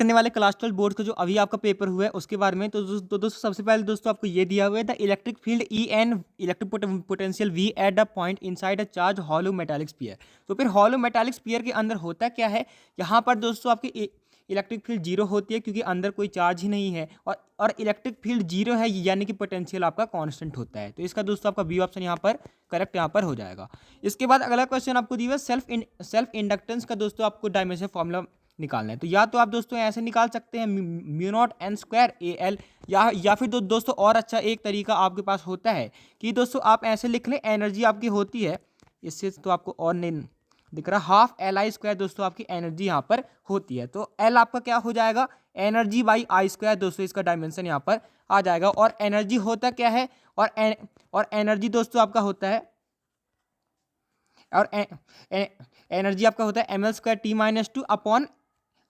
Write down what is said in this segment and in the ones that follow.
करने वाले class 12 board का जो अभी आपका पेपर हुआ है उसके बारे में। तो दोस्तों सबसे पहले दोस्तों आपको ये दिया हुआ है the electric field E and electric potential V at the point inside a charge hollow metallic sphere. तो फिर हॉलो मेटालिक स्फीयर के अंदर होता क्या है, यहाँ पर दोस्तों आपकी इलेक्ट्रिक फील्ड जीरो होती है क्योंकि अंदर कोई चार्ज ही नहीं है, और इलेक्ट्रिक फील्ड जीरो है यानी कि पोटेंशियल आपका कांस्टेंट होता है। तो इसका दोस्तों आपका बी ऑप्शन यहाँ पर करेक्ट यहाँ पर हो जाएगा। इसके बाद अगला क्वेश्चन आपको दिया है सेल्फ इंडक्टेंस का दोस्तों आपको डायमेंशन फॉर्मूला निकालना है। तो या तो आप दोस्तों ऐसे निकाल सकते हैं mu not an square A L, या फिर दोस्तों और अच्छा एक तरीका आपके पास होता है कि दोस्तों आप ऐसे लिख लें, एनर्जी आपकी होती है, इससे तो आपको और नहीं दिख रहा, हाफ एल आई स्क्वायर दोस्तों आपकी एनर्जी यहाँ पर होती है। तो एल आपका क्या हो जाएगा, एनर्जी बाई आई स्क्वायर दोस्तों इसका डायमेंशन यहाँ पर आ जाएगा। और एनर्जी होता क्या है, और एनर्जी दोस्तों आपका होता है, और एनर्जी आपका होता है M L square T minus two upon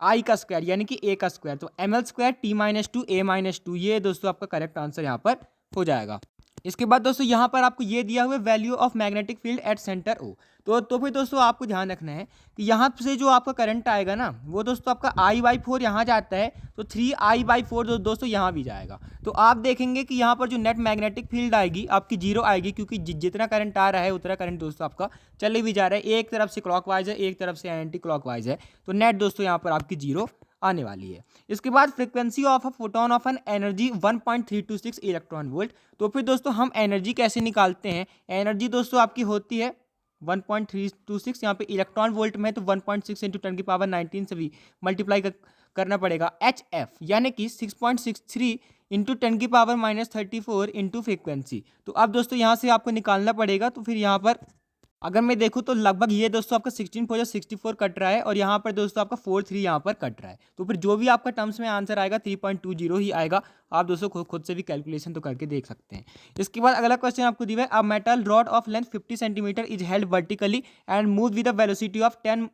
I का स्क्वायर यानी कि ए का स्क्वायर। तो M L square T minus two A minus two, ये दोस्तों आपका करेक्ट आंसर यहाँ पर हो जाएगा। इसके बाद दोस्तों यहाँ पर आपको ये दिया हुआ है value of magnetic field at centre O. तो फिर दोस्तों आपको ध्यान रखना है कि यहाँ से जो आपका करंट आएगा ना वो दोस्तों आपका आई बाई फोर यहाँ जाता है, तो 3I/4 दोस्तों यहाँ भी जाएगा। तो आप देखेंगे कि यहाँ पर जो नेट मैग्नेटिक फील्ड आएगी आपकी जीरो आएगी, क्योंकि जितना करंट आ रहा है उतना करंट दोस्तों आपका चले भी जा रहा है, एक तरफ से क्लॉकवाइज है एक तरफ से एंटी क्लॉकवाइज है, तो नेट दोस्तों यहाँ पर आपकी जीरो आने वाली है। इसके बाद frequency of a photon of an energy 1.326 electron volt. तो फिर दोस्तों हम एनर्जी कैसे निकालते हैं, एनर्जी दोस्तों आपकी होती है 1.326, यहाँ पे इलेक्ट्रॉन वोल्ट में तो 1.6 इंटू 10 की पावर 19 से भी मल्टीप्लाई करना पड़ेगा, एच एफ यानी कि 6.63 इंटू 10 की पावर -34 इंटू फ्रीक्वेंसी। तो अब दोस्तों यहाँ से आपको निकालना पड़ेगा। तो फिर यहाँ पर अगर मैं देखूँ तो लगभग ये दोस्तों आपका 16/64 कट रहा है, और यहाँ पर दोस्तों आपका 43 यहाँ पर कट रहा है। तो फिर जो भी आपका टर्म्स में आंसर आएगा 3.20 ही आएगा। आप दोस्तों खुद से भी कैलकुलेशन तो करके देख सकते हैं। इसके बाद अगला क्वेश्चन आपको दिया है a metal rod of length 50 centimetre is held vertically and move with the velocity of 10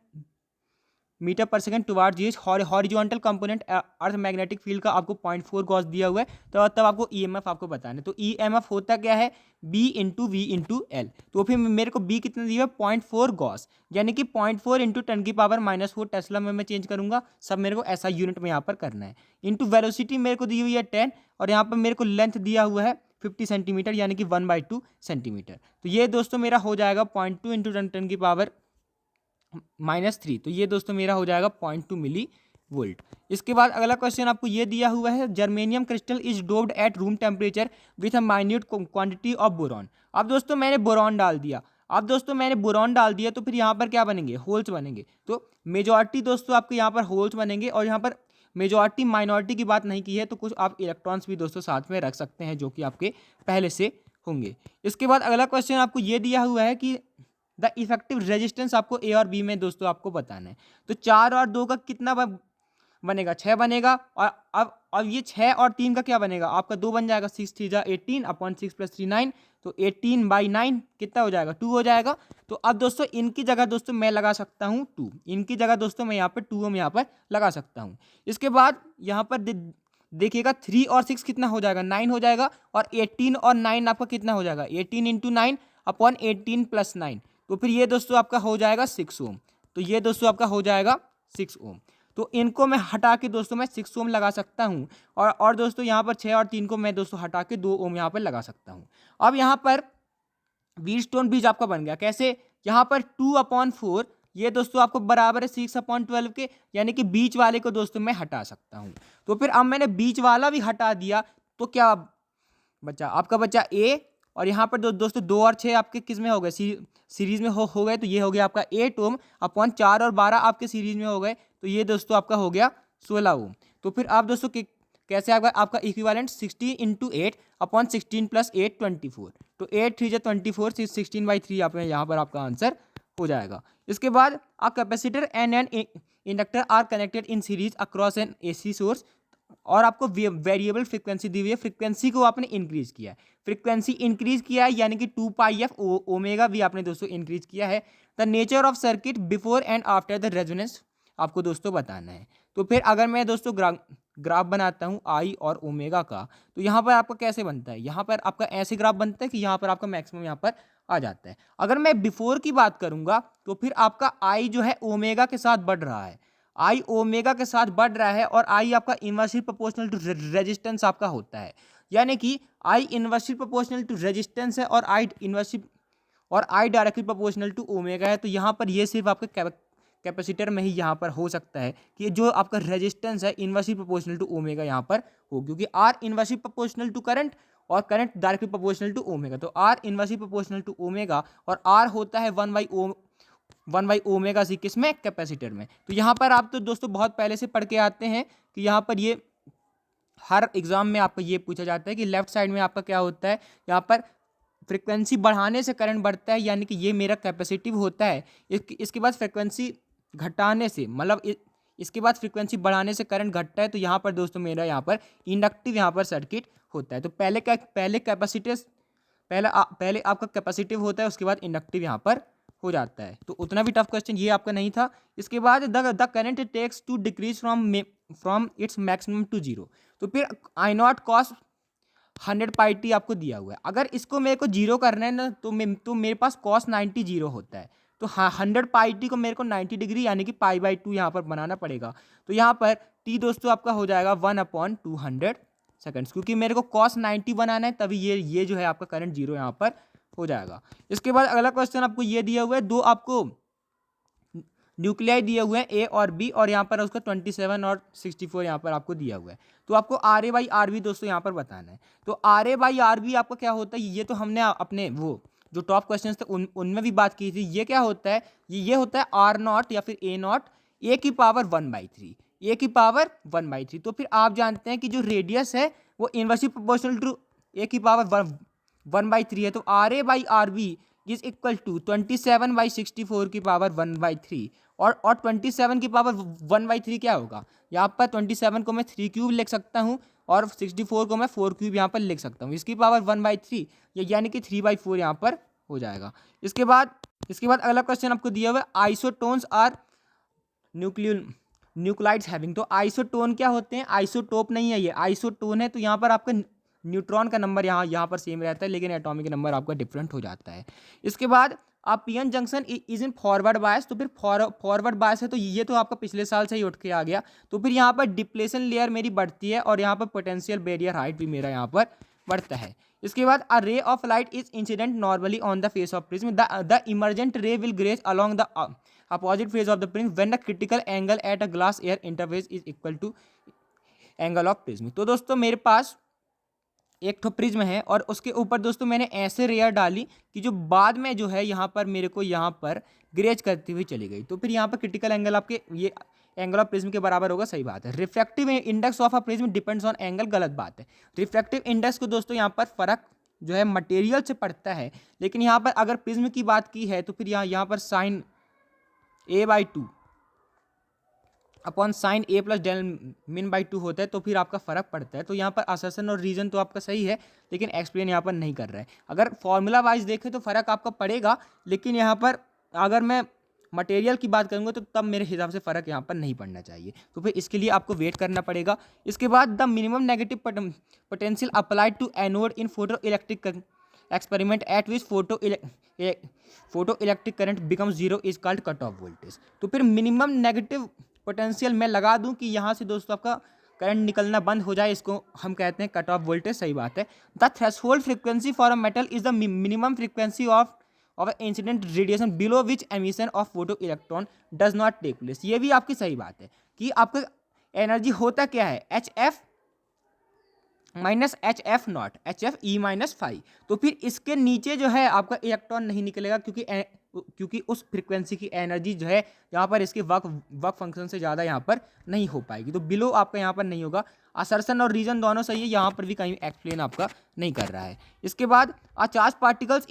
metre per second towards ये horizontal component earth magnetic field का आपको 0.4 गॉस दिया हुआ है। तो तब आपको ईएमएफ आपको बताना है। तो ईएमएफ होता क्या है, B into V into L. तो फिर मेरे को बी कितना दिया है 0.4 गॉस, यानी कि 0.4 इंटू 10 की पावर -4 टेस्ला में मैं चेंज करूंगा, सब मेरे को ऐसा यूनिट में यहाँ पर करना है। इंटू वेलोसिटी मेरे को दी हुई है 10, और यहाँ पर मेरे को लेंथ दिया हुआ है 50 सेंटीमीटर यानी कि 1/2 सेंटीमीटर। तो ये दोस्तों मेरा हो जाएगा 0.2 इंटू 10 की पावर -3। तो ये दोस्तों मेरा हो जाएगा 0.2 मिली वोल्ट। इसके बाद अगला क्वेश्चन आपको ये दिया हुआ है germanium crystal is doped at room temperature with a minute quantity of boron. अब दोस्तों मैंने बोरॉन डाल दिया, तो फिर यहाँ पर क्या बनेंगे, होल्स बनेंगे। तो मेजॉरिटी दोस्तों आपके यहाँ पर होल्स बनेंगे, और यहाँ पर मेजॉरिटी माइनॉरिटी की बात नहीं की है, तो कुछ आप इलेक्ट्रॉन्स भी दोस्तों साथ में रख सकते हैं जो कि आपके पहले से होंगे। इसके बाद अगला क्वेश्चन आपको ये दिया हुआ है कि द इफेक्टिव रेजिस्टेंस आपको ए और बी में दोस्तों आपको बताना है। तो 4 और 2 का कितना बनेगा, 6 बनेगा, और अब ये 6 और 3 का क्या बनेगा, आपका 2 बन जाएगा, 6 3 जा 18 अपॉन 6 + 3 9, तो 18/9 कितना हो जाएगा, 2 हो जाएगा। तो अब दोस्तों इनकी जगह दोस्तों मैं लगा सकता हूँ 2, इनकी जगह दोस्तों मैं यहाँ पर 2 हम यहाँ पर लगा सकता हूँ। इसके बाद यहाँ पर देखिएगा 3 और 6 कितना हो जाएगा, 9 हो जाएगा, और 18 और 9 आपका कितना हो जाएगा, 18 इंटू 9 अपॉन 18 + 9, तो फिर ये दोस्तों आपका हो जाएगा 6 ओम। तो ये दोस्तों आपका हो जाएगा 6 ओम। तो इनको मैं हटा के दोस्तों मैं 6 ओम लगा सकता हूँ, और दोस्तों यहाँ पर 6 और 3 को मैं दोस्तों हटा के 2 ओम यहाँ पर लगा सकता हूँ। अब यहाँ पर व्हीटस्टोन ब्रिज आपका बन गया कैसे, यहाँ पर 2/4 ये दोस्तों आपको बराबर है 6/12 के, यानी कि बीच वाले को दोस्तों मैं हटा सकता हूँ। तो फिर अब मैंने बीच वाला भी हटा दिया, तो क्या बचा, आपका बचा ए, और यहाँ पर दोस्तों 2 और 6 आपके किस में हो गए, सीरीज में हो गए, तो ये हो गया आपका 8 ओम अपॉन 4 और 12 आपके सीरीज में हो गए, तो ये दोस्तों आपका हो गया 16 ओम। तो फिर आप दोस्तों कैसे आपका इक्विवेलेंट 60 इंटू 8 अपॉन 16 + 8 24, तो 8 3 जा 24, 16/3 आप यहाँ पर आपका आंसर हो जाएगा। इसके बाद a capacitor and an inductor are connected in series across an AC source, और आपको वेरिएबल फ्रीक्वेंसी दी हुई है, फ्रीक्वेंसी को आपने इंक्रीज किया है, फ्रीक्वेंसी इंक्रीज किया है यानी कि 2πf ओमेगा भी आपने दोस्तों इंक्रीज किया है। The nature of circuit before and after the resonance आपको दोस्तों बताना है। तो फिर अगर मैं दोस्तों ग्राफ बनाता हूँ आई और ओमेगा का, तो यहाँ पर आपका कैसे बनता है, यहाँ पर आपका ऐसे ग्राफ बनता है कि यहाँ पर आपका मैक्सिमम यहाँ पर आ जाता है। अगर मैं बिफोर की बात करूँगा तो फिर आपका आई जो है ओमेगा के साथ बढ़ रहा है, आई ओमेगा के साथ बढ़ रहा है और आई आपका इनवर्सली प्रोपोर्शनल टू रेजिस्टेंस आपका होता है, यानी कि I inversely proportional to resistance है और I directly proportional to omega है। तो यहाँ पर ये सिर्फ आपके कैपेसिटर में ही यहाँ पर हो सकता है कि जो आपका रेजिस्टेंस है इनवर्सली प्रोपोर्शनल टू ओमेगा यहाँ पर हो, क्योंकि R inversely proportional to current और current directly proportional to omega. तो R inversely proportional to omega और आर होता है 1/ओमेगा सी किसमें, कैपेसिटर में। तो यहाँ पर आप तो दोस्तों बहुत पहले से पढ़ के आते हैं कि यहाँ पर ये हर एग्जाम में आपका ये पूछा जाता है कि लेफ्ट साइड में आपका क्या होता है, यहाँ पर फ्रिक्वेंसी बढ़ाने से करंट बढ़ता है, यानी कि ये मेरा कैपेसिटिव होता है। इसके बाद फ्रिक्वेंसी घटाने से, मतलब इसके बाद फ्रिक्वेंसी बढ़ाने से करंट घटता है, तो यहाँ पर दोस्तों मेरा यहाँ पर इंडक्टिव यहाँ पर सर्किट होता है। तो पहले आपका कैपेसिटिव होता है, उसके बाद इंडक्टिव यहाँ पर हो जाता है। तो उतना भी टफ क्वेश्चन ये आपका नहीं था। इसके बाद the current takes to decrease from its maximum to zero. तो फिर I naught cos 100 pi t आपको दिया हुआ है। अगर इसको मेरे को जीरो करना है ना तो मेरे पास कॉस 90 जीरो होता है। तो हाँ 100 पाई टी को मेरे को 90 डिग्री यानी कि पाई/2 यहाँ पर बनाना पड़ेगा। तो यहाँ पर टी दोस्तों आपका हो जाएगा 1/200 सेकंड्स, क्योंकि मेरे को कॉस 90 बनाना है, तभी ये जो है आपका करंट जीरो यहाँ पर हो जाएगा। इसके बाद अगला क्वेश्चन आपको ये दिया हुआ है, दो आपको न्यूक्लियाई दिए हुए हैं ए और बी, और यहाँ पर उसका 27 और 64 यहाँ पर आपको दिया हुआ है। तो आपको R A by R B दोस्तों यहाँ पर बताना है। तो R A by R B आपका क्या होता है, ये तो हमने अपने वो जो टॉप क्वेश्चन थे उनमें भी बात की थी। ये क्या होता है, ये होता है आर नॉट या फिर ए नॉट ए की पावर 1/3, ए की पावर 1/3। तो फिर आप जानते हैं कि जो रेडियस है वो इनवर्सली प्रोपोर्शनल टू ए की पावर 1/3 है। तो R A by R B is equal to 27/64 की पावर 1/3, और 27 की पावर 1/3 क्या होगा, यहाँ पर 27 को मैं 3 क्यूब लिख सकता हूँ और 64 को मैं 4 क्यूब यहाँ पर लिख सकता हूँ। इसकी पावर 1/3 यानी कि 3/4 यहाँ पर हो जाएगा। इसके बाद अगला क्वेश्चन आपको दिया हुआ है, आइसोटोन्स आर न्यूक्लाइड्स हैविंग। तो आइसोटोन क्या होते हैं, आइसोटोप नहीं है, ये आइसोटोन है। तो यहाँ पर आपका न्यूट्रॉन का नंबर यहाँ पर सेम रहता है, लेकिन एटॉमिक नंबर आपका डिफरेंट हो जाता है। इसके बाद आप PN junction is in forward bias. तो फिर फॉरवर्ड बायस है, तो ये तो आपका पिछले साल से ही उठ के आ गया। तो फिर यहाँ पर डिप्लेशन लेयर मेरी बढ़ती है और यहाँ पर पोटेंशियल बैरियर हाइट भी मेरा यहाँ पर बढ़ता है। इसके बाद a ray of light is incident normally on the face of prism, the emergent ray will graze along the opposite face of the prism when the critical angle at a glass air interface is equal to angle of prism. तो दोस्तों मेरे पास एक ठो prism है और उसके ऊपर दोस्तों मैंने ऐसे रेयर डाली कि जो बाद में जो है यहाँ पर मेरे को यहाँ पर ग्रेज करती हुई चली गई। तो फिर यहाँ पर क्रिटिकल एंगल आपके ये एंगल ऑफ प्रिज्म के बराबर होगा, सही बात है। Refractive index of a prism depends on angle, गलत बात है। रिफ्रैक्टिव इंडेक्स को दोस्तों यहाँ पर फर्क जो है मटेरियल से पड़ता है, लेकिन यहाँ पर अगर प्रिज्म की बात की है तो फिर यहाँ पर sine a/2 upon sine a plus del min by 2 होता है, तो फिर आपका फर्क पड़ता है। तो यहाँ पर असर्शन और रीजन तो आपका सही है, लेकिन एक्सप्लेन यहाँ पर नहीं कर रहा है। अगर फॉर्मूला वाइज देखें तो फर्क आपका पड़ेगा, लेकिन यहाँ पर अगर मैं मटेरियल की बात करूँगा तो तब मेरे हिसाब से फ़र्क यहाँ पर नहीं पड़ना चाहिए। तो फिर इसके लिए आपको वेट करना पड़ेगा। इसके बाद the minimum negative potential applied to anode in photo electric experiment at which photo electric current become zero is called cut off voltage. तो फिर मिनिमम नेगेटिव पोटेंशियल मैं लगा दूं कि यहाँ से दोस्तों आपका करंट निकलना बंद हो जाए, इसको हम कहते हैं कट ऑफ वोल्टेज, सही बात है। The threshold frequency for a metal is the minimum frequency of incident radiation below which emission of photo electron does not take place. ये भी आपकी सही बात है कि आपका एनर्जी होता क्या है, HF minus HF0, HF E-5। तो फिर इसके नीचे जो है आपका इलेक्ट्रॉन नहीं निकलेगा, क्योंकि उस फ्रीक्वेंसी की एनर्जी जो है यहाँ पर इसके वर्क फंक्शन से ज़्यादा यहाँ पर नहीं हो पाएगी। तो बिलो आपका यहाँ पर नहीं होगा। असर्शन और रीजन दोनों सही है, यहाँ पर भी कहीं एक्सप्लेन आपका नहीं कर रहा है। इसके बाद चार्ज पार्टिकल्स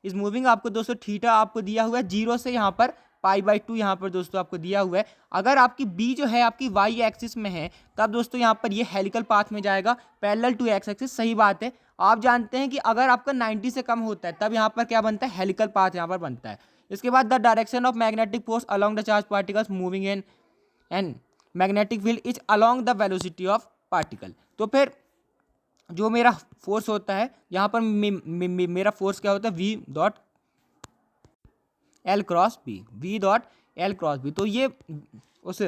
इज मूविंग, आपको दोस्तों थीटा आपको दिया हुआ है 0 से यहाँ पर पाई/2 यहाँ पर दोस्तों आपको दिया हुआ है। अगर आपकी बी जो है आपकी वाई एक्सिस में है तब दोस्तों यहाँ पर ये हेलिकल पाथ में जाएगा पैरेलल टू एक्स एक्सिस, सही बात है। आप जानते हैं कि अगर आपका 90 से कम होता है तब यहाँ पर क्या बनता है, हेलिकल पाथ यहाँ पर बनता है। इसके बाद the direction of magnetic force along the charge particles moving in and magnetic field is along the velocity of particle. तो फिर जो मेरा फोर्स होता है यहाँ पर मेरा फोर्स क्या होता है, V dot L cross B, V dot L cross B। तो ये उस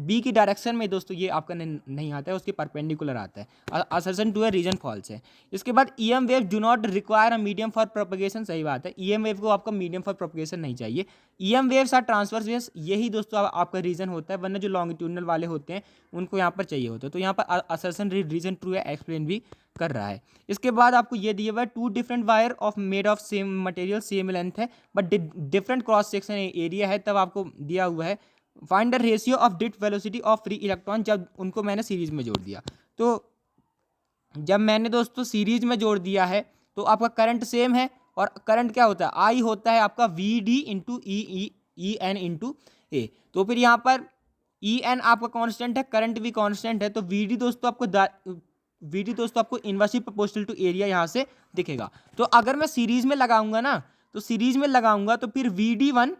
बी की डायरेक्शन में दोस्तों ये आपका नहीं आता है, उसके परपेंडिकुलर आता है। Assertion to A reason false है। इसके बाद EM wave do not require a medium for propagation, सही बात है, ईएम वेव को आपका मीडियम फॉर प्रोपगेशन नहीं चाहिए। EM waves are transverse waves, यही दोस्तों आपका रीजन होता है, वरना जो लॉन्गिट्यूडनल वाले होते हैं उनको यहाँ पर चाहिए होता है। तो यहाँ पर असर्शन रीजन ट्रू है, एक्सप्लेन भी कर रहा है। इसके बाद आपको ये दिया हुआ है 2 different wire of made of same material, same length है but different cross section area है, तब आपको दिया हुआ है find the ratio of drift velocity of free electron, जब उनको मैंने सीरीज में जोड़ दिया। तो जब मैंने दोस्तों सीरीज में जोड़ दिया है तो आपका करंट सेम है, और करंट क्या होता है, आई होता है आपका V D into E N into A. तो फिर यहाँ पर ई एन आपका कांस्टेंट है, करंट भी कांस्टेंट है, तो वी डी दोस्तों आपको इनवर्सली प्रोपोर्शनल टू एरिया यहाँ से दिखेगा। तो अगर मैं सीरीज में लगाऊंगा ना, तो सीरीज में लगाऊंगा तो फिर V D one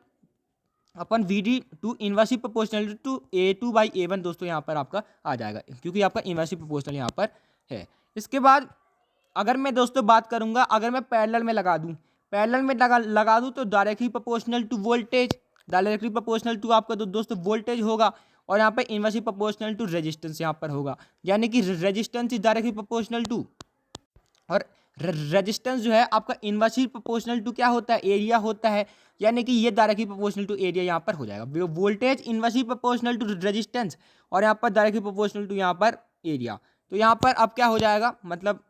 upon V D two inversely proportional to A two by A one दोस्तों यहाँ पर आपका आ जाएगा, क्योंकि आपका इनवर्सली प्रोपोर्शनल यहाँ पर है। इसके बाद अगर मैं दोस्तों बात करूंगा, अगर मैं पैरेलल में लगा दूं, पैरेलल में लगा दूं तो directly proportional to voltage, directly proportional to आपका दोस्तों वोल्टेज होगा, और यहाँ पर इनवर्सली प्रोपोर्शनल टू रेजिस्टेंस यहाँ पर होगा, यानी कि resistance is directly proportional to, और रेजिस्टेंस जो है आपका इनवर्सली प्रोपोर्शनल टू क्या होता है, एरिया होता है, यानी कि ये डायरेक्टली प्रोपोर्शनल टू एरिया यहाँ पर हो जाएगा। Voltage inversely proportional to resistance, और यहाँ पर डायरेक्टली प्रोपोर्शनल टू यहाँ पर एरिया। तो यहाँ पर अब क्या हो जाएगा, मतलब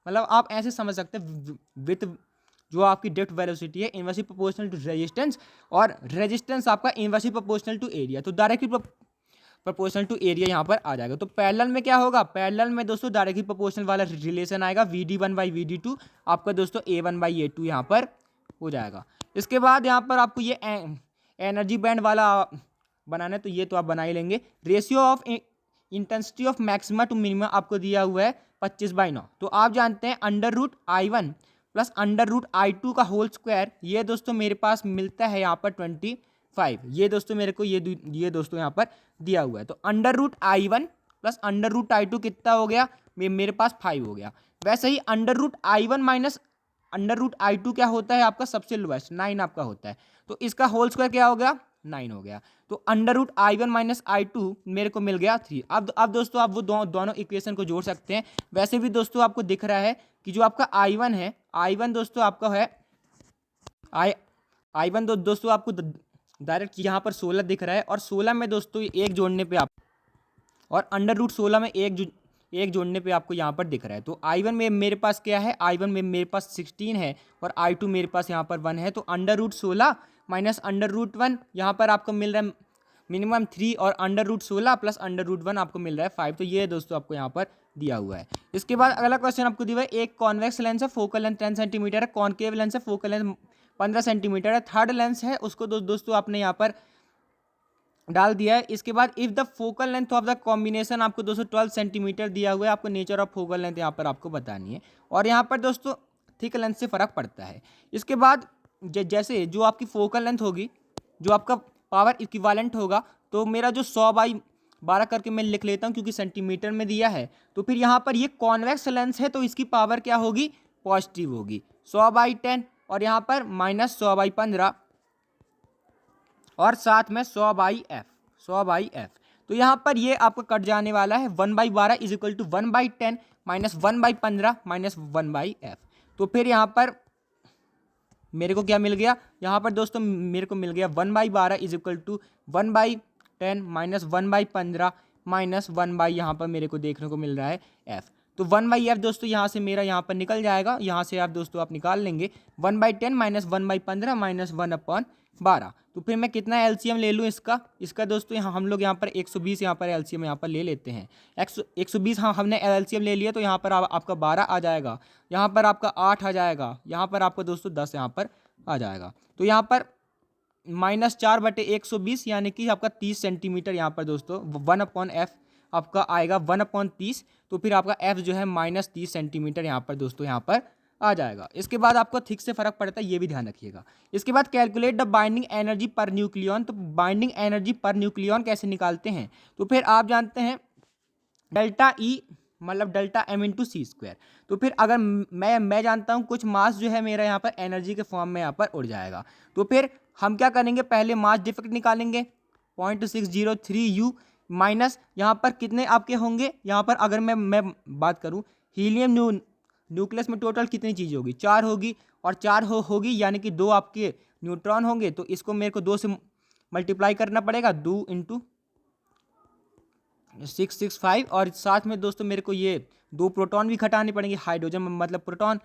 आप ऐसे समझ सकते हैं, विथ जो आपकी ड्रिफ्ट वेलोसिटी है इनवर्सली प्रोपोर्शनल टू रेजिस्टेंस, और रेजिस्टेंस आपका इनवर्सली प्रोपोर्शनल टू एरिया, तो डायरेक्टली प्रोपोर्शनल टू एरिया यहाँ पर आ जाएगा। तो पैरेलल में क्या होगा, पैरेलल में दोस्तों डायरेक्टली प्रोपोर्शनल वाला रिलेशन आएगा, V D one by V D two आपका दोस्तों A one by A two यहाँ पर हो जाएगा। इसके बाद यहाँ पर आपको ये एनर्जी बैंड वाला बनाना है, तो ये तो आप बना ही लेंगे। Ratio of intensity of maxima to minimum आपको दिया हुआ है 25/9। तो आप जानते हैं under root I one plus under root I two का होल स्क्वायर, ये दोस्तों मेरे पास मिलता है यहाँ पर 25। ये दोस्तों मेरे को ये दोस्तों यहाँ पर दिया हुआ है। तो under root I one plus under root I two कितना हो गया, मेरे पास 5 हो गया। वैसे ही under root I one minus under root I two क्या होता है आपका सबसे लोएस्ट, 9 आपका होता है, तो इसका होल स्क्वायर क्या हो गया, 9 हो गया। तो under root I one minus I two मेरे को मिल गया 3। अब दोस्तों आप वो दोनों इक्वेशन को जोड़ सकते हैं। वैसे भी दोस्तों आपको दिख रहा है कि जो आपका आई वन है, आई वन दोस्तों आपका है आई वन दोस्तों आपको डायरेक्ट यहाँ पर 16 दिख रहा है, और 16 में दोस्तों एक जोड़ने पे आप, और अंडर रूट 16 में एक जोड़ने पे आपको यहाँ पर दिख रहा है। तो आई वन में मेरे पास क्या है, आई वन में मेरे पास 16 है, और आई टू मेरे पास यहाँ पर 1 है। तो under root 16 minus under root 1 यहाँ पर आपको मिल रहा है मिनिमम 3, और under root 16 plus under root 1 आपको मिल रहा है 5। तो ये दोस्तों आपको यहाँ पर दिया हुआ है। इसके बाद अगला क्वेश्चन आपको दिया हुआ है, एक कॉन्वेक्स लेंस है, फोकल लेंथ 10 सेंटीमीटर है, कॉन्केव लेंस है, फोकल लेंथ 15 सेंटीमीटर है, थर्ड लेंस है, उसको दोस्तों आपने यहाँ पर डाल दिया है। इसके बाद if the focal length of the combination आपको दोस्तों 12 सेंटीमीटर दिया हुआ है, आपको नेचर ऑफ फोकल लेंथ यहाँ पर आपको बतानी है, और यहाँ पर दोस्तों थिक लेंथ से फर्क पड़ता है। इसके बाद जैसे जो आपकी फोकल लेंथ होगी, जो आपका पावर इक्विवेलेंट होगा, तो मेरा जो 100/12 करके मैं लिख लेता हूँ क्योंकि सेंटीमीटर में दिया है। तो फिर यहाँ पर ये कॉन्वेक्स लेंस है, तो इसकी पावर क्या होगी, पॉजिटिव होगी, 100/10, और यहाँ पर माइनस 100/15, और साथ में 100/f। तो यहाँ पर ये आपको कट जाने वाला है, 1/12 is equal to 1/10 minus 1/15 minus 1/f। तो फिर यहाँ पर मेरे को क्या मिल गया, यहाँ पर दोस्तों मेरे को मिल गया 1/12 is equal to 1/10 minus 1/15 minus 1/ यहाँ पर मेरे को देखने को मिल रहा है f। तो 1/f दोस्तों यहाँ से मेरा यहाँ पर निकल जाएगा, यहाँ से आप दोस्तों आप निकाल लेंगे 1/10 माइनस 1/15 माइनस 1/12। तो फिर मैं कितना एलसीएम ले लूँ इसका दोस्तों, यहाँ हम लोग यहाँ पर 120 यहाँ पर एलसीएम यहाँ पर ले लेते हैं। 120 हाँ हमने एलसीएम ले लिया, तो यहाँ पर आपका 12 आ जाएगा, यहाँ पर आपका 8 आ जाएगा, यहाँ पर आपका दोस्तों 10 यहाँ पर आ जाएगा। तो यहाँ पर -4/120 यानी कि आपका 30 सेंटीमीटर यहाँ पर दोस्तों 1/f आपका आएगा 1/30। तो फिर आपका f जो है -30 सेंटीमीटर यहाँ पर दोस्तों यहाँ पर आ जाएगा। इसके बाद आपको थिक से फर्क पड़ता है, ये भी ध्यान रखिएगा। इसके बाद calculate the binding energy per nucleon. तो बाइंडिंग एनर्जी पर न्यूक्लियन कैसे निकालते हैं, तो फिर आप जानते हैं डेल्टा ई मतलब डेल्टा m इंटू सी स्क्वायर। तो फिर अगर मैं जानता हूँ कुछ मास जो है मेरा यहाँ पर एनर्जी के फॉर्म में यहाँ पर उड़ जाएगा, तो फिर हम क्या करेंगे, पहले मास डिफेक्ट निकालेंगे 0.603 U माइनस यहाँ पर कितने आपके होंगे, यहाँ पर अगर मैं बात करूँ हीलियम न्यूक्लियस में टोटल कितनी चीज़ होगी, 4 होगी, और 4 होगी यानी कि 2 आपके न्यूट्रॉन होंगे, तो इसको मेरे को 2 से मल्टीप्लाई करना पड़ेगा, 2 इंटू 665, और साथ में दोस्तों मेरे को ये 2 प्रोटॉन भी घटाने पड़ेंगे, हाइड्रोजन मतलब प्रोटॉन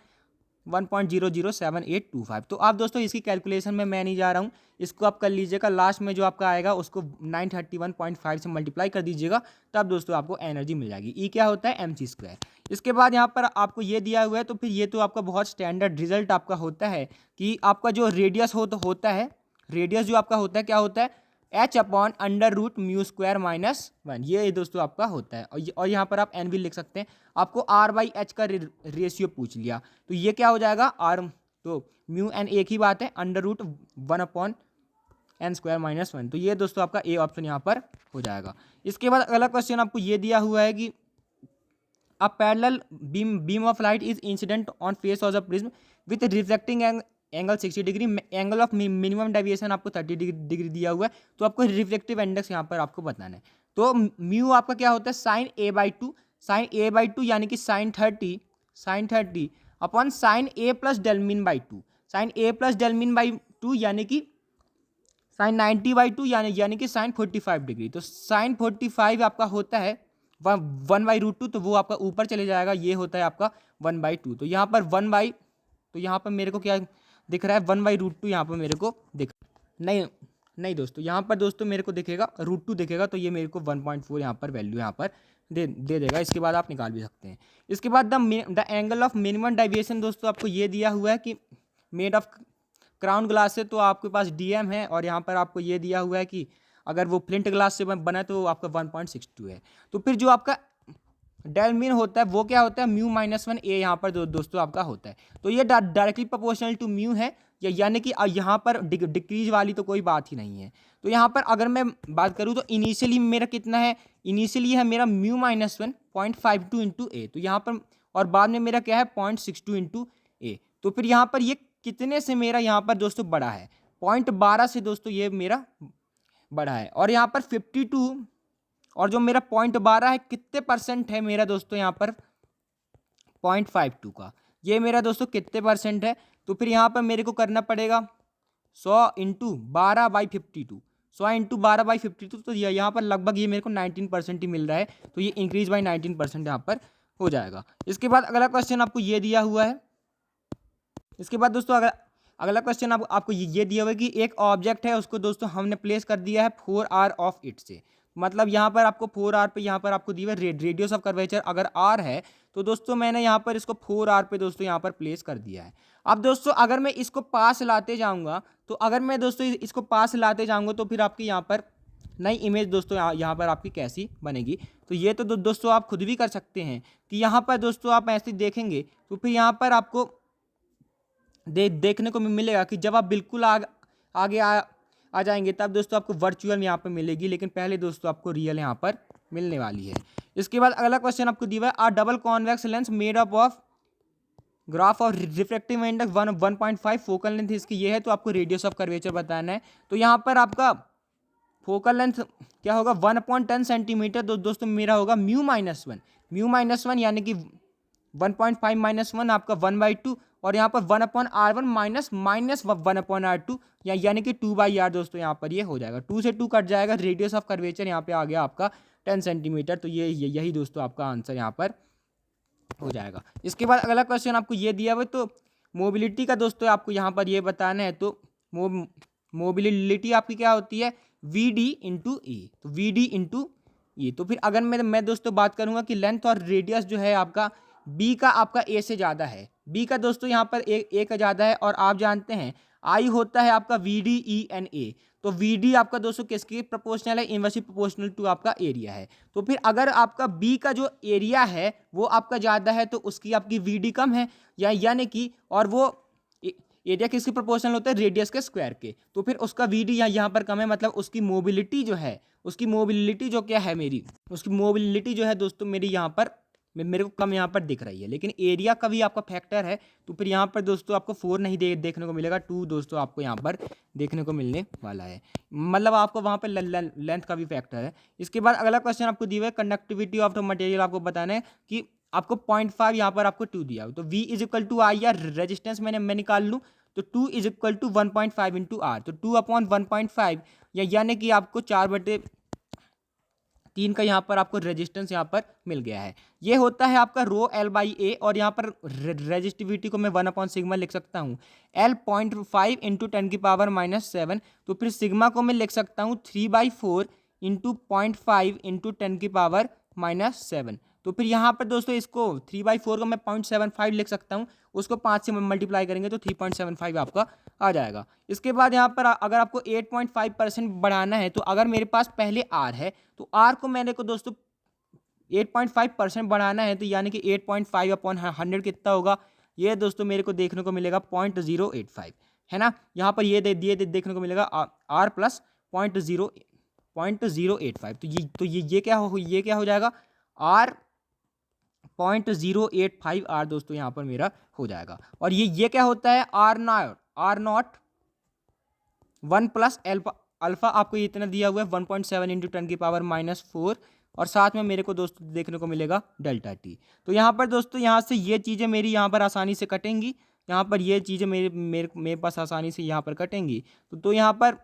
1.007825। तो आप दोस्तों इसकी कैलकुलेशन में मैं नहीं जा रहा हूँ, इसको आप कर लीजिएगा, लास्ट में जो आपका आएगा उसको 931.5 से मल्टीप्लाई कर दीजिएगा, तब दोस्तों आपको एनर्जी मिल जाएगी। ई क्या होता है, mc²। इसके बाद यहाँ पर आपको ये दिया हुआ है, तो फिर ये तो आपका बहुत स्टैंडर्ड रिजल्ट आपका होता है कि आपका जो रेडियस होता है, रेडियस जो आपका होता है क्या होता है, h/√μ² - 1, ये दोस्तों आपका होता है। और यहाँ पर आप एन भी लिख सकते हैं, आपको r/h का रेशियो पूछ लिया, तो ये क्या हो जाएगा r, तो म्यू एन एक ही बात है, √1/n² - 1, तो ये दोस्तों आपका ए ऑप्शन यहाँ पर हो जाएगा। इसके बाद अगला क्वेश्चन आपको ये दिया हुआ है कि a parallel beam of light is incident on face of the prism with reflecting angle 60 degree, angle of minimum deviation आपको 30 डिग्री दिया हुआ है, तो आपको रिफ्लेक्टिव इंडेक्स यहाँ पर आपको बताना है। तो म्यू आपका क्या होता है, साइन a/2, साइन a/2 यानी कि sine 30 upon sine a plus डेलमिन/2, साइन a प्लस डेलमिन/2 यानी कि साइन 90/2 यानी कि साइन 45 डिग्री। तो साइन 45 आपका होता है 1/√2, तो वो आपका ऊपर चले जाएगा, ये होता है आपका 1/2। तो यहाँ पर तो यहाँ पर मेरे को क्या दिख रहा है, 1/√2 यहाँ पर मेरे को दिख नहीं दोस्तों, यहाँ पर दोस्तों मेरे को दिखेगा √2 दिखेगा, तो ये मेरे को 1.4 यहाँ पर वैल्यू यहाँ पर दे देगा। इसके बाद आप निकाल भी सकते हैं। इसके बाद the angle of minimum deviation दोस्तों आपको ये दिया हुआ है कि मेड ऑफ क्राउन ग्लास से, तो आपके पास DM है, और यहाँ पर आपको ये दिया हुआ है कि अगर वो फ्लिंट ग्लास से बना है तो आपका 1.62 है। तो फिर जो आपका डेलमिन होता है वो क्या होता है, μ-1 a यहाँ पर दोस्तों आपका होता है। तो ये डायरेक्टली प्रोपोर्शनल टू म्यू है, यानी कि यहाँ पर डिक्रीज वाली तो कोई बात ही नहीं है। तो यहाँ पर अगर मैं बात करूँ तो इनिशियली मेरा कितना है, इनिशियली है मेरा μ-1 0.52 इंटू a, तो यहाँ पर, और बाद में मेरा क्या है 0.62 इंटू a। तो फिर यहाँ पर ये कितने से मेरा यहाँ पर दोस्तों बड़ा है, 0.12 से दोस्तों ये मेरा बड़ा है। और यहाँ पर 52 और जो मेरा 0.12 है कितने परसेंट है मेरा दोस्तों यहाँ पर 0.52 का, ये मेरा दोस्तों कितने परसेंट है। तो फिर यहाँ पर मेरे को करना पड़ेगा 100 इंटू 12/52, 100 इंटू 12/52, तो यहाँ पर लगभग ये मेरे को 19% ही मिल रहा है, तो ये इंक्रीज बाई 19% यहाँ पर हो जाएगा। इसके बाद अगला क्वेश्चन आपको ये दिया हुआ है। इसके बाद दोस्तों अगला क्वेश्चन आपको ये दिया हुआ है कि एक ऑब्जेक्ट है, उसको दोस्तों हमने प्लेस कर दिया है 4r ऑफ इट से, मतलब यहाँ पर आपको 4r पे यहाँ पर आपको दिया है रेडियस ऑफ कर्वेचर अगर r है, तो दोस्तों मैंने यहाँ पर इसको 4r पे दोस्तों यहाँ पर प्लेस कर दिया है। अब दोस्तों अगर मैं इसको पास लाते जाऊँगा, तो अगर मैं दोस्तों इसको पास लाते जाऊँगा, तो फिर आपकी यहाँ पर नई इमेज दोस्तों यहाँ पर आपकी कैसी बनेगी। तो ये तो दोस्तों आप खुद भी कर सकते हैं कि यहाँ पर दोस्तों आप ऐसे देखेंगे, तो फिर यहाँ पर आपको देखने को मिलेगा कि जब आप बिल्कुल आगे आ जाएंगे, तब दोस्तों आपको वर्चुअल यहाँ पर मिलेगी, लेकिन पहले दोस्तों आपको रियल यहाँ पर मिलने वाली है। इसके बाद अगला क्वेश्चन आपको दिया है a double convex lens made up of graph of refractive index 1.5, focal length इसकी ये है, तो आपको रेडियस ऑफ कर्वेचर बताना है। तो यहाँ पर आपका फोकल लेंथ क्या होगा 1/10 सेंटीमीटर, दोस्तों मेरा होगा μ-1 यानी कि 1.5 - 1 आपका 1/2, और यहाँ पर 1/r1 माइनस 1/r2 यानी कि 2/r दोस्तों यहाँ पर ये हो जाएगा, 2 से 2 कट जाएगा, रेडियस ऑफ कर्वेचर यहाँ पे आ गया आपका 10 सेंटीमीटर। तो यही दोस्तों आपका आंसर यहाँ पर हो जाएगा। इसके बाद अगला क्वेश्चन आपको ये दिया हुआ है, तो मोबिलिटी का दोस्तों आपको यहाँ पर ये बताना है। तो मोबिलिटी आपकी क्या होती है VD इंटू E, तो VD इंटू E। तो फिर अगर मैं दोस्तों बात करूँगा कि लेंथ और रेडियस जो है आपका B का आपका A से ज़्यादा है, B का दोस्तों यहाँ पर A का ज़्यादा है, और आप जानते हैं I होता है आपका VDE/A, तो VD आपका दोस्तों किसकी प्रोपोर्शनल है, इनवर्सली प्रोपोर्शनल टू आपका एरिया है। तो फिर अगर आपका B का जो एरिया है वो आपका ज़्यादा है, तो उसकी आपकी VD कम है, यानी कि, और वो एरिया किसके प्रोपोर्शनल होता है, रेडियस के स्क्वायर के, तो फिर उसका VD यहाँ पर कम है, मतलब उसकी मोबिलिटी जो है, उसकी मोबिलिटी जो क्या है मेरी, उसकी मोबिलिटी जो है दोस्तों मेरी यहाँ पर मेरे को कम यहाँ पर दिख रही है, लेकिन एरिया का भी आपका फैक्टर है। तो फिर यहाँ पर दोस्तों आपको 4 नहीं देखने को मिलेगा, 2 दोस्तों आपको यहाँ पर देखने को मिलने वाला है। मतलब आपको वहाँ पर लेंथ का भी फैक्टर है। इसके बाद अगला क्वेश्चन आपको दिया हुआ है कंडक्टिविटी ऑफ द मटेरियल, आपको बताना है कि आपको 0.5 यहाँ पर आपको 2 दिया हो, तो V is equal to I, या रेजिस्टेंस मैं निकाल लूँ तो 2 is equal to 1.5 into R, तो 2/1.5 यानी कि आपको 4/3 का यहाँ पर आपको रेजिस्टेंस यहाँ पर मिल गया है। ये होता है आपका रो L बाई ए, और यहाँ पर रेजिस्टिविटी को मैं 1/सिग्मा लिख सकता हूँ L 0.5 इंटू 10⁻⁻7, तो फिर सिग्मा को मैं लिख सकता हूँ 3/4 इंटू 0.5 इंटू 10⁻⁻7। तो फिर यहाँ पर दोस्तों इसको 3/4 को मैं 0.75 लिख सकता हूँ, उसको 5 से मल्टीप्लाई करेंगे तो 3.75 आपका आ जाएगा। इसके बाद यहाँ पर अगर आपको 8.5% बढ़ाना है, तो अगर मेरे पास पहले आर है तो आर को मेरे को दोस्तों 8.5% बढ़ाना है, तो यानी कि 8.5/100 कितना होगा, ये दोस्तों मेरे को देखने को मिलेगा 0.085, है ना। यहाँ पर ये देखने को मिलेगा आर प्लस 0.085, तो ये क्या हो जाएगा आर 0.085 आर दोस्तों यहाँ पर मेरा हो जाएगा। और ये क्या होता है आर नॉट 1 प्लस अल्फा, आपको इतना दिया हुआ है 1.7 इंटू 10⁻⁻4, और साथ में मेरे को दोस्तों देखने को मिलेगा डेल्टा टी। तो यहाँ पर दोस्तों यहाँ से ये चीज़ें मेरी यहाँ पर आसानी से कटेंगी, यहाँ पर ये चीज़ें मेरे पास आसानी से यहाँ पर कटेंगी। तो यहाँ पर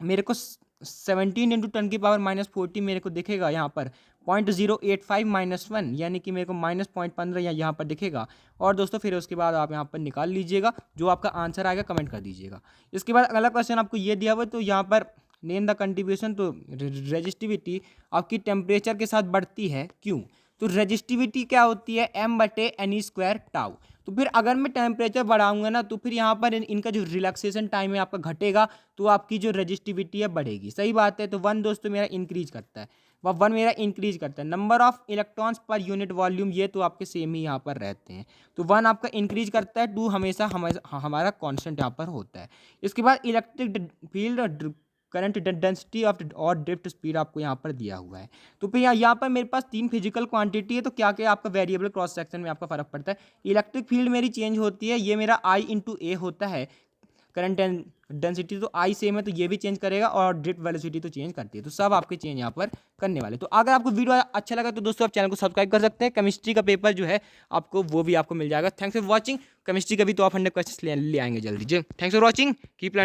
मेरे को 17 इंटू 10⁻⁻40 मेरे को दिखेगा यहाँ पर 0.085 - 1, यानी कि मेरे को -0.15 यहाँ पर दिखेगा। और दोस्तों फिर उसके बाद आप यहाँ पर निकाल लीजिएगा, जो आपका आंसर आएगा कमेंट कर दीजिएगा। इसके बाद अगला क्वेश्चन आपको ये दिया हुआ है, तो यहाँ पर नेम द कंट्रीब्यूशन, तो रेजिस्टिविटी आपकी टेम्परेचर के साथ बढ़ती है क्यों, तो रेजिस्टिविटी क्या होती है m/n² टाउ। तो फिर अगर मैं टेम्परेचर बढ़ाऊंगा ना, तो फिर यहाँ पर इनका जो रिलैक्सेशन टाइम है आपका घटेगा, तो आपकी जो रेजिस्टिविटी है बढ़ेगी। सही बात है। तो 1 दोस्तों मेरा इंक्रीज करता है, वह 1 मेरा इंक्रीज करता है। Number of electrons per unit volume, ये तो आपके सेम ही यहाँ पर रहते हैं। तो 1 आपका इंक्रीज करता है, 2 हमेशा हमारा कॉन्स्टेंट यहाँ पर होता है। इसके बाद electric field current density of और ड्रिफ्ट स्पीड आपको यहाँ पर दिया हुआ है। तो फिर यहाँ पर मेरे पास 3 फिजिकल क्वांटिटी है, तो क्या क्या आपका वेरिएबल क्रॉस सेक्शन में आपका फर्क पड़ता है। इलेक्ट्रिक फील्ड मेरी चेंज होती है, ये मेरा I इंटू ए होता है। करंट डेंसिटी तो I सेम है, तो ये भी चेंज करेगा, और ड्रिफ्ट वेलोसिटी तो चेंज करती है। तो सब आपके चेंज यहाँ पर करने वाले। तो अगर आपको वीडियो अच्छा लगा तो दोस्तों आप चैनल को सब्सक्राइब कर सकते हैं। केमिस्ट्री का पेपर जो है आपको वो भी आपको मिल जाएगा। Thanks for watching. केमिस्ट्री का भी तो आप 100 क्वेश्चन ले आएंगे जल्दी। Thanks for watching, keep learning.